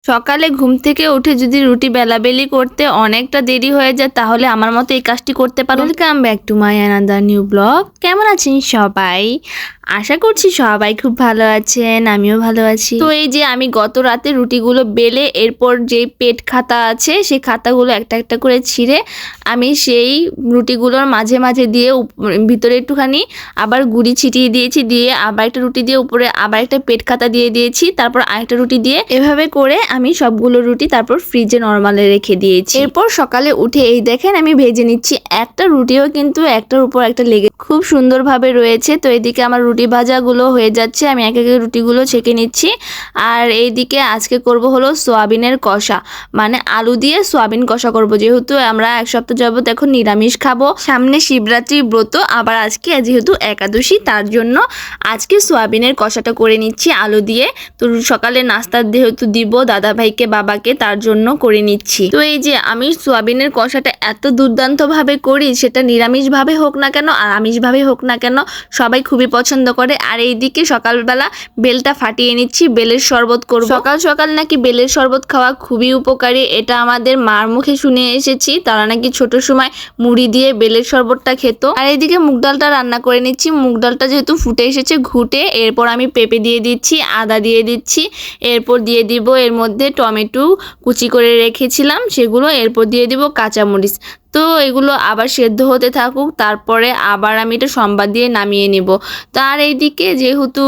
সকালে ঘুম থেকে উঠে যদি রুটি বেলাবেলি করতে অনেকটা দেরি হয়ে যায় তাহলে আমার মতো এই কাজটি করতে পারো। Welcome back to my another new blog. কেমন আছেন সবাই? আশা করছি সবাই খুব ভালো আছেন, আমিও ভালো আছি। তো এই যে আমি গত রাতে রুটিগুলো বেলে এরপর যেই পেট খাতা আছে সেই খাতাগুলো একটা একটা করে ছিঁড়ে আমি সেই রুটিগুলোর মাঝে মাঝে দিয়ে ভিতরে একটুখানি আবার গুঁড়ি ছিটিয়ে দিয়েছি, দিয়ে আবার একটা রুটি দিয়ে উপরে আবার একটা পেট খাতা দিয়ে দিয়েছি, তারপর আরেকটা রুটি দিয়ে এভাবে করে আমি সবগুলো রুটি তারপর ফ্রিজে নরমালে রেখে দিয়েছি। এরপর সকালে উঠে এই দেখেন আমি ভেজে নিচ্ছি। একটা রুটিও কিন্তু একটার উপর একটা লেগে খুব সুন্দরভাবে রয়েছে। তো এদিকে আমার রুটি ভাজাগুলো হয়ে যাচ্ছে, আমি এক এক রুটিগুলো ছেঁকে নিচ্ছি। আর এইদিকে আজকে করব হলো সোয়াবিনের কষা, মানে আলু দিয়ে সোয়াবিন কষা করব। যেহেতু আমরা এক সপ্তাহ যাবত এখন নিরামিষ খাবো, সামনে শিবরাত্রি ব্রত, আবার আজকে যেহেতু একাদশী তার জন্য আজকে সোয়াবিনের কষাটা করে নিচ্ছি আলু দিয়ে। তো সকালে নাস্তা যেহেতু দিব দাদা ভাইকে বাবাকে, তার জন্য করে নিচ্ছি। তো এই যে আমি সোয়াবিনের কষাটা এত দুর্দান্তভাবে করি, সেটা নিরামিষভাবে হোক না কেন আর আমিষভাবে হোক না কেন সবাই খুবই পছন্দ করে। আর এইদিকে সকালবেলা বেলটা ফাটিয়ে নিচ্ছি, বেলের শরবত করব। সকাল সকাল নাকি বেলের শরবত খাওয়া খুবই উপকারী, এটা আমাদের মার মুখে শুনে এসেছি। তারা নাকি ছোট সময় মুড়ি দিয়ে বেলের শরবতটা খেত। আর এইদিকে মুগ ডালটা রান্না করে নিচ্ছি। মুগ ডালটা যেহেতু ফুটে এসেছে ঘুটে, এরপর আমি পেঁপে দিয়ে দিচ্ছি, আদা দিয়ে দিচ্ছি, এরপর দিয়ে দিব এর মধ্যে টমেটো কুচি করে রেখেছিলাম সেগুলো, এরপর দিয়ে দিব কাঁচামরিচ। তো এগুলো আবার সেদ্ধ হতে থাকুক, তারপরে আবার আমি এটা সম্বাদ দিয়ে নামিয়ে নিব। তার এইদিকে যেহেতু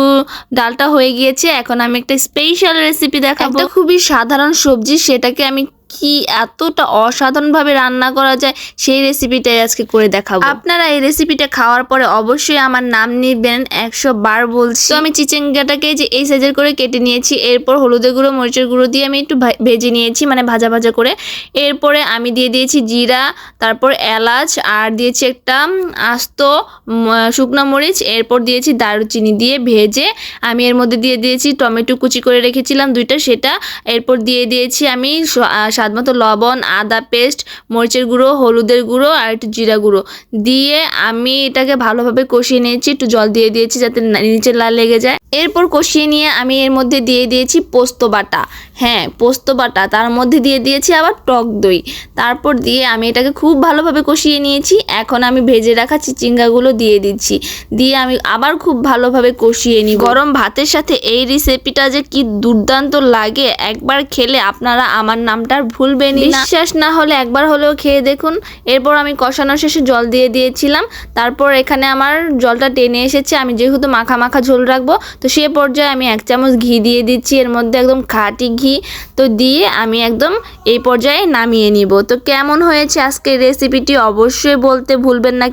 ডালটা হয়ে গিয়েছে, এখন আমি একটা স্পেশাল রেসিপি দেখাবো। একটা খুবই সাধারণ সবজি, সেটাকে আমি কি এতটা অসাধারণভাবে রান্না করা যায় সেই রেসিপিটাই আজকে করে দেখাবো। আপনারা এই রেসিপিটা খাওয়ার পরে অবশ্যই আমার নাম নিবেন, 100 বার বলছি। তো আমি চিচিঙ্গাটাকে যে এই সাইজের করে কেটে নিয়েছি, এরপর হলুদের গুঁড়ো মরিচের গুঁড়ো দিয়ে আমি একটু ভেজে নিয়েছি, মানে ভাজা ভাজা করে। এরপরে আমি দিয়ে দিয়েছি জিরা, তারপর এলাচ, আর দিয়েছি একটা আস্ত শুকনো মরিচ, এরপর দিয়েছি দারুচিনি। দিয়ে ভেজে আমি এর মধ্যে দিয়ে দিয়েছি টমেটো কুচি করে রেখেছিলাম 2টা, সেটা। এরপর দিয়ে দিয়েছি আমি স্বাদ মতো লবণ, আদা পেস্ট, মরিচের গুঁড়ো, হলুদের গুঁড়ো আর একটু জিরা গুঁড়ো দিয়ে আমি এটাকে ভালোভাবে কষিয়ে নিয়েছি। একটু জল দিয়ে দিয়েছি যাতে নিচে না লেগে যায়। এরপর কষিয়ে নিয়ে আমি এর মধ্যে দিয়ে দিয়েছি পোস্ত বাটা, হ্যাঁ পোস্ত বাটা, তার মধ্যে দিয়ে দিয়েছি আবার টক দই। তারপর দিয়ে আমি এটাকে খুব ভালোভাবে কষিয়ে নিয়েছি। এখন আমি ভেজে রাখা চিচিঙ্গাগুলো দিয়ে দিচ্ছি, দিয়ে আমি আবার খুব ভালোভাবে কষিয়ে নিই। গরম ভাতের সাথে এই রেসিপিটা যে কি দুর্দান্ত লাগে, একবার খেলে আপনারা আমার নামটা ভুলবেনই না। বিশ্বাস না হলে একবার হলেও খেয়ে দেখুন। এরপর আমি কষানোর শেষে জল দিয়ে দিয়েছিলাম। তারপর এখানে আমার জলটা টেনে এসেছে, আমি যেহেতু মাখা মাখা ঝোল রাখবো, তো সে পর্যায়ে আমি 1 চামচ ঘি দিয়ে দিচ্ছি, এর মধ্যে একদম খাঁটি ঘি। তো দিয়ে আমি একদম এই পর্যায়ে নামিয়ে নিব। তো কেমন হয়েছে আজকের রেসিপিটি অবশ্যই বলতে ভুলবেন না।